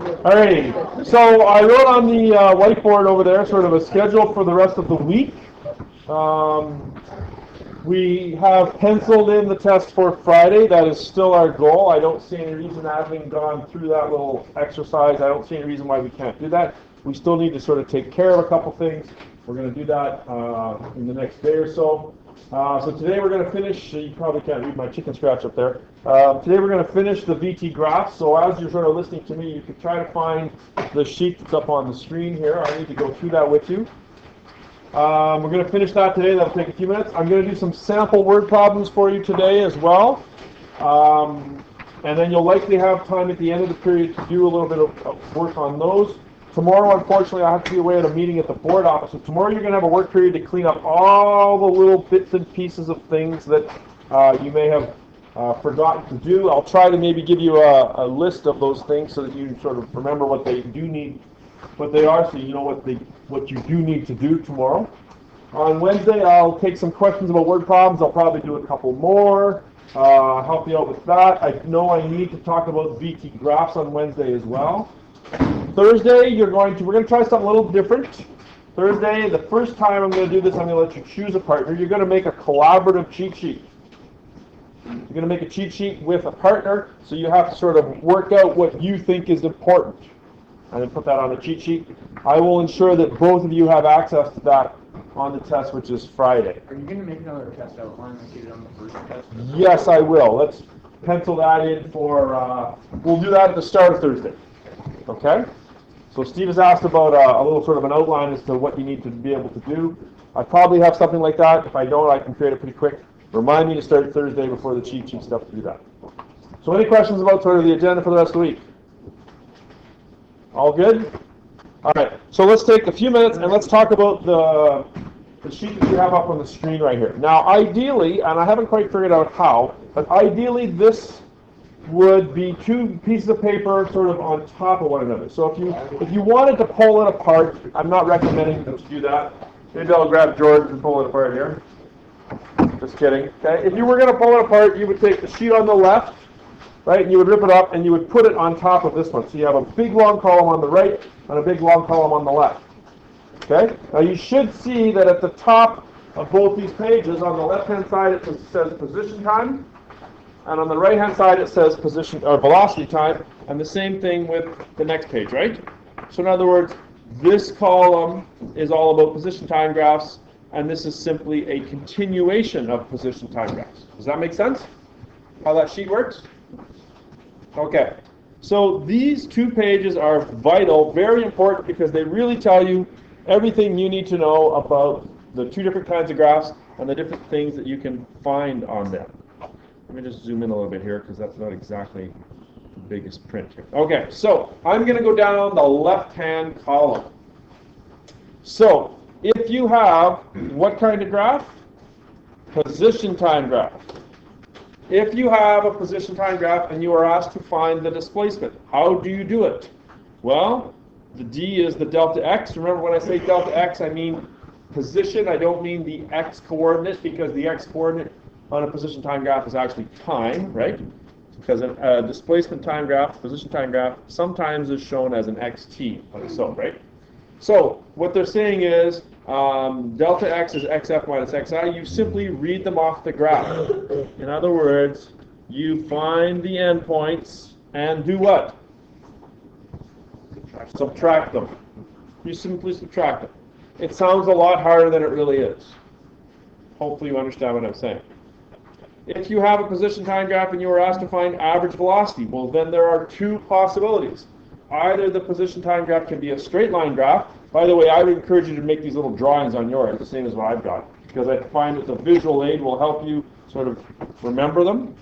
Alrighty, so I wrote on the whiteboard over there sort of a schedule for the rest of the week. Um, we have penciled in the test for Friday. That is still our goal. I don't see any reason, having gone through that little exercise, I don't see any reason why we can't do that. We still need to sort of take care of a couple things. We're going to do that in the next day or so. So today we're going to finish, you probably can't read my chicken scratch up there. Today we're going to finish the VT graph. So as you're sort of listening to me, you can try to find the sheet that's up on the screen here. I need to go through that with you. We're going to finish that today. That'll take a few minutes. I'm going to do some sample word problems for you today as well. And then you'll likely have time at the end of the period to do a little bit of work on those. Tomorrow, unfortunately, I have to be away at a meeting at the board office. So tomorrow you're going to have a work period to clean up all the little bits and pieces of things that you may have forgotten to do. I'll try to maybe give you a list of those things so that you sort of remember what they do need, what they are, so you know what you do need to do tomorrow. On Wednesday, I'll take some questions about word problems. I'll probably do a couple more, help you out with that. I know I need to talk about VT graphs on Wednesday as well. Thursday, we're going to try something a little different. Thursday, the first time I'm going to do this, I'm going to let you choose a partner. You're going to make a collaborative cheat sheet. You're going to make a cheat sheet with a partner, so you have to sort of work out what you think is important, and then put that on a cheat sheet. I will ensure that both of you have access to that on the test, which is Friday. Are you going to make another test outline like you did on the first test? Yes, I will. Let's pencil that in for, we'll do that at the start of Thursday. Okay? So Steve has asked about a little sort of an outline as to what you need to be able to do. I probably have something like that. If I don't, I can create it pretty quick. Remind me to start Thursday before the cheat sheet stuff to do that. So any questions about sort of the agenda for the rest of the week? All good? All right. So let's take a few minutes and let's talk about the sheet that you have up on the screen right here. Now, ideally, and I haven't quite figured out how, but ideally this would be two pieces of paper sort of on top of one another. So if you wanted to pull it apart, I'm not recommending that you do that. Maybe I'll grab George and pull it apart here. Just kidding. Okay. If you were going to pull it apart, you would take the sheet on the left, right, and you would rip it up and you would put it on top of this one. So you have a big long column on the right and a big long column on the left. Okay. Now you should see that at the top of both these pages, on the left-hand side it says position time, and on the right-hand side it says position or velocity time, and the same thing with the next page, right? So in other words, this column is all about position time graphs, and this is simply a continuation of position time graphs. Does that make sense? How that sheet works? Okay. So these two pages are vital, very important, because they really tell you everything you need to know about the two different kinds of graphs and the different things that you can find on them. Let me just zoom in a little bit here because that's not exactly the biggest print here. Okay, so I'm going to go down the left-hand column. So if you have what kind of graph? Position time graph. If you have a position time graph and you are asked to find the displacement, how do you do it? Well, the D is the delta x. Remember, when I say delta x, I mean position. I don't mean the x coordinate, because the x coordinate on a position time graph is actually time, right? Because a displacement time graph, position time graph, sometimes is shown as an xt, like so, right? So what they're saying is delta x is xf minus xi. You simply read them off the graph. In other words, you find the endpoints and do what? Subtract them. You simply subtract them. It sounds a lot harder than it really is. Hopefully you understand what I'm saying. If you have a position time graph and you are asked to find average velocity, well, then there are two possibilities. Either the position time graph can be a straight line graph. By the way, I would encourage you to make these little drawings on yours, the same as what I've got, because I find that the visual aid will help you sort of remember them.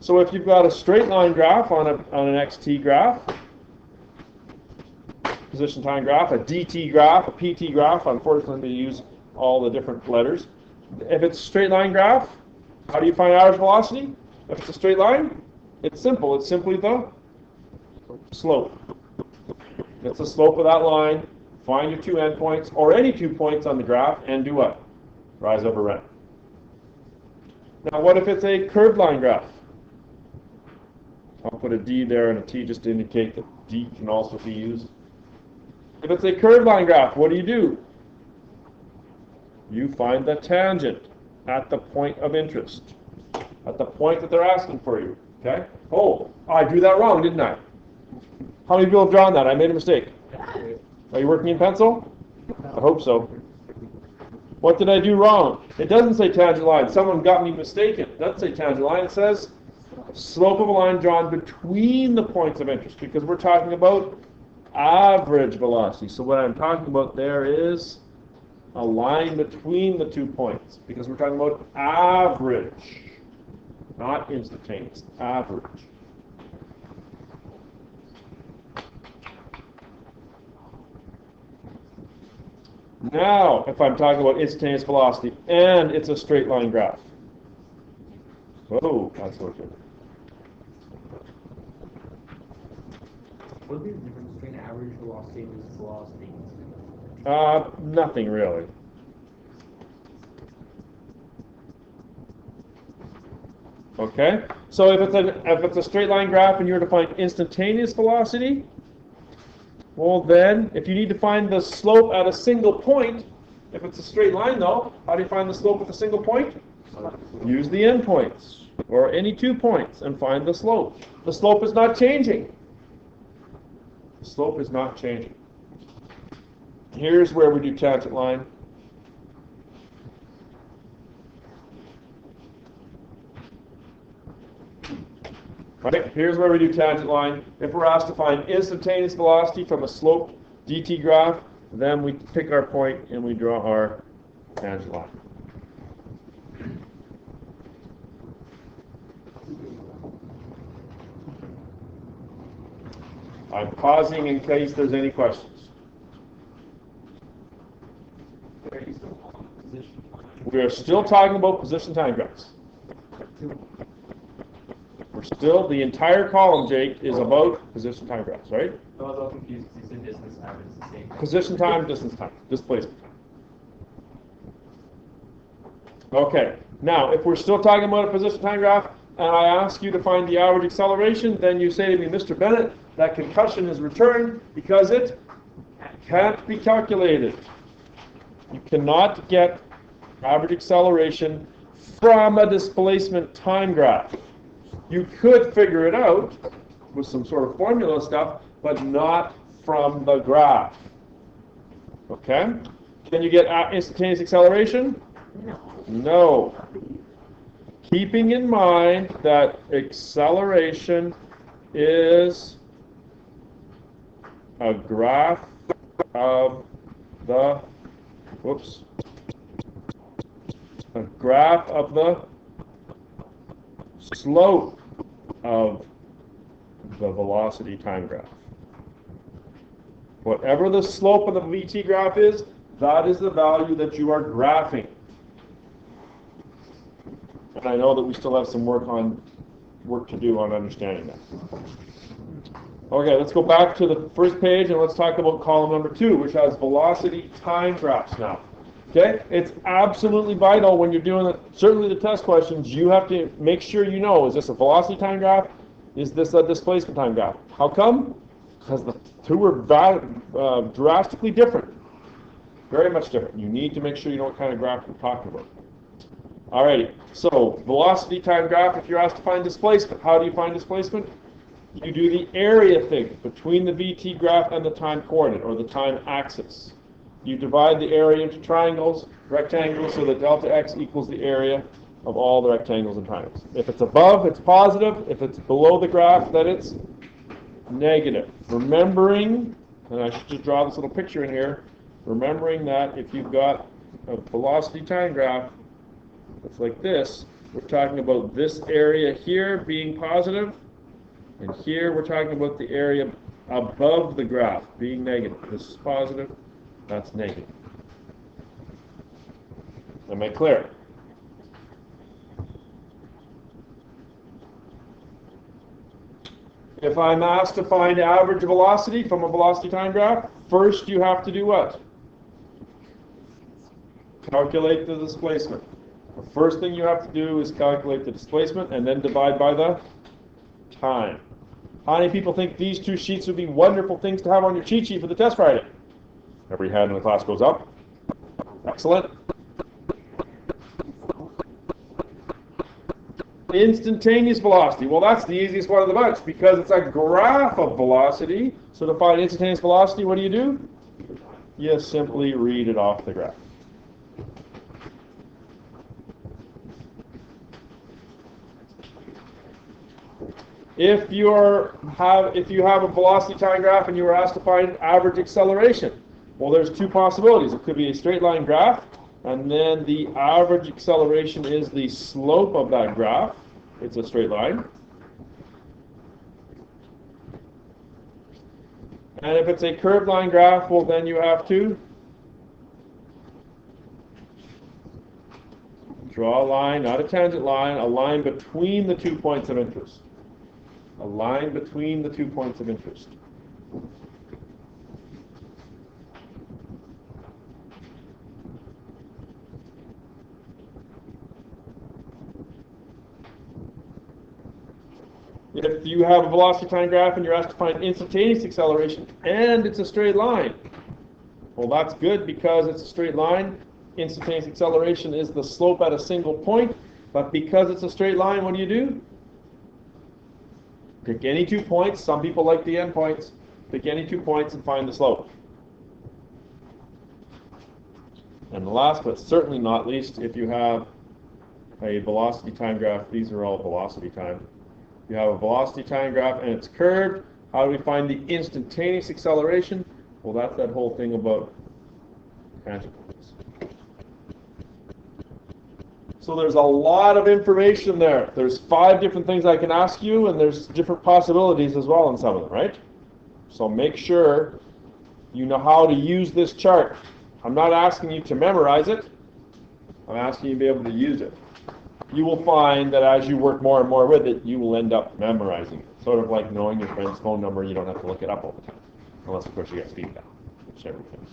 So if you've got a straight line graph on an xt graph, position time graph, a dt graph, a pt graph, unfortunately they use all the different letters. If it's a straight line graph, how do you find average velocity? If it's a straight line, it's simple. It's simply the slope. It's the slope of that line. Find your two endpoints, or any 2 points on the graph, and do what? Rise over run. Now what if it's a curved line graph? I'll put a D there and a T just to indicate that D can also be used. If it's a curved line graph, what do? You find the tangent at the point of interest, at the point that they're asking for you. Okay? Oh, I drew that wrong, didn't I? How many people have drawn that? I made a mistake. Are you working in pencil? I hope so. What did I do wrong? It doesn't say tangent line. Someone got me mistaken. It doesn't say tangent line. It says slope of a line drawn between the points of interest, because we're talking about average velocity. So what I'm talking about there is a line between the 2 points, because we're talking about average, not instantaneous, average. Now, if I'm talking about instantaneous velocity and it's a straight line graph. Whoa, that's looking. What would be the difference between average velocity and this velocity? Nothing really. Okay, so if it's a straight line graph and you were to find instantaneous velocity, well then, if you need to find the slope at a single point, if it's a straight line though, how do you find the slope at a single point? Use the endpoints, or any 2 points, and find the slope. The slope is not changing. The slope is not changing. Here's where we do tangent line. Right, here's where we do tangent line. If we're asked to find instantaneous velocity from a slope dt graph, then we pick our point and we draw our tangent line. I'm pausing in case there's any questions. We are still talking about position time graphs. Still, the entire column, Jake, is about position time graphs, right? I was a little confused because you said distance time is the same. Position time, distance time, displacement time. Okay, now if we're still talking about a position time graph, and I ask you to find the average acceleration, then you say to me, Mr. Bennett, that concussion is returned because it can't be calculated. You cannot get average acceleration from a displacement time graph. You could figure it out with some sort of formula stuff, but not from the graph. Okay? Can you get instantaneous acceleration? No. Keeping in mind that acceleration is a graph of the, a graph of the slope of the velocity time graph. Whatever the slope of the VT graph is, that is the value that you are graphing. And I know that we still have some work to do on understanding that. Okay, let's go back to the first page and let's talk about column number 2, which has velocity time graphs now. Okay, it's absolutely vital when you're doing it. Certainly the test questions, you have to make sure you know, is this a velocity time graph? Is this a displacement time graph? How come? Because the two are drastically different. Very much different. You need to make sure you know what kind of graph we're talking about. Alrighty, so velocity time graph, if you're asked to find displacement, how do you find displacement? You do the area thing between the VT graph and the time coordinate, or the time axis. You divide the area into rectangles, so that delta x equals the area of all the rectangles and triangles. If it's above, it's positive. If it's below the graph, then it's negative. Remembering, and I should just draw this little picture in here, remembering that if you've got a velocity time graph that's like this, we're talking about this area here being positive, and here we're talking about the area above the graph being negative. This is positive, that's negative. Am I clear? If I'm asked to find average velocity from a velocity time graph, first you have to do what? Calculate the displacement. The first thing you have to do is calculate the displacement and then divide by the time. How many people think these two sheets would be wonderful things to have on your cheat sheet for the test Friday? Every hand in the class goes up. Excellent. Instantaneous velocity. Well, that's the easiest one of the bunch because it's a graph of velocity. So to find instantaneous velocity, what do? You simply read it off the graph. If you have a velocity time graph and you were asked to find average acceleration, well, there's two possibilities. It could be a straight line graph, and then the average acceleration is the slope of that graph. It's a straight line. And if it's a curved line graph, well, then you have to draw a line, not a tangent line, a line between the 2 points of interest. A line between the 2 points of interest. If you have a velocity time graph and you're asked to find instantaneous acceleration and it's a straight line, well, that's good because it's a straight line. Instantaneous acceleration is the slope at a single point, but because it's a straight line, what do? Pick any 2 points. Some people like the endpoints. Pick any 2 points and find the slope. And last but certainly not least, if you have a velocity time graph, these are all velocity time. You have a velocity time graph and it's curved. How do we find the instantaneous acceleration? Well, that's that whole thing about tangent points. So there's a lot of information there. There's 5 different things I can ask you, and there's different possibilities as well in some of them, right? So make sure you know how to use this chart. I'm not asking you to memorize it. I'm asking you to be able to use it. You will find that as you work more and more with it, you will end up memorizing it. Sort of like knowing your friend's phone number, you don't have to look it up all the time. Unless, of course, you get speed dial, which everything.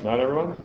Not everyone?